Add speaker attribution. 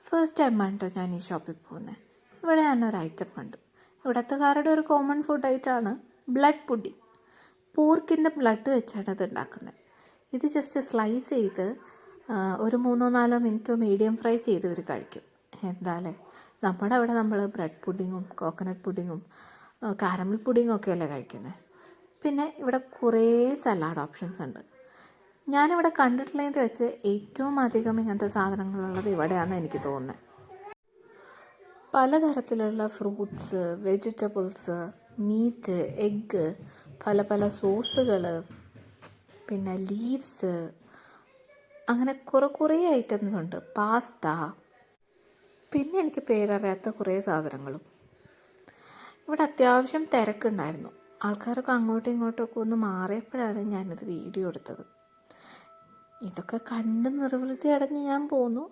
Speaker 1: First ടൈമാണ് കേട്ടോ ഞാൻ ഈ ഷോപ്പിൽ പോകുന്നത്. ഇവിടെ ഞാനൊരു ഐറ്റം കണ്ടു. ഇവിടത്തുകാരുടെ ഒരു കോമൺ ഫുഡ് ഐറ്റമാണ് ബ്ലഡ് പുഡിംഗ്. പോർക്കിൻ്റെ ബ്ലഡ് വെച്ചാണ് ഇത് ഉണ്ടാക്കുന്നത്. ഇത് ജസ്റ്റ് സ്ലൈസ് ചെയ്ത് ഒരു 3-4 മിനിറ്റോ മീഡിയം ഫ്രൈ ചെയ്ത് ഇവർ കഴിക്കും. എന്താല്ലേ, നമ്മുടെ അവിടെ നമ്മൾ ബ്രെഡ് പുഡിങ്ങും കോക്കനട്ട് പുഡിങ്ങും കാരമൽ പുഡിങ്ങും ഒക്കെ അല്ലേ കഴിക്കുന്നത്. പിന്നെ ഇവിടെ കുറേ സലാഡ് ഓപ്ഷൻസ് ഉണ്ട്. ഞാനിവിടെ കണ്ടിട്ടുള്ളതിൽ വെച്ച് ഏറ്റവും അധികം ഇങ്ങനത്തെ സാധനങ്ങളുള്ളത് ഇവിടെയാണെന്ന് എനിക്ക് തോന്നുന്നത്. പലതരത്തിലുള്ള ഫ്രൂട്ട്സ്, വെജിറ്റബിൾസ്, മീറ്റ്, എഗ്ഗ്, പല പല സോസുകൾ, പിന്നെ ലീവ്സ്, അങ്ങനെ കുറേ ഐറ്റംസ് ഉണ്ട്. പാസ്ത, പിന്നെ എനിക്ക് പേരറിയാത്ത കുറേ സാധനങ്ങളും. ഇവിടെ അത്യാവശ്യം തിരക്കുണ്ടായിരുന്നു. ആൾക്കാരൊക്കെ അങ്ങോട്ടും ഇങ്ങോട്ടൊക്കെ ഒന്ന് മാറിയപ്പോഴാണ് ഞാനിത് വീഡിയോ എടുത്തത്. ഇതൊക്കെ കണ്ട് നിർവൃത്തി അടഞ്ഞ് ഞാൻ പോന്നു.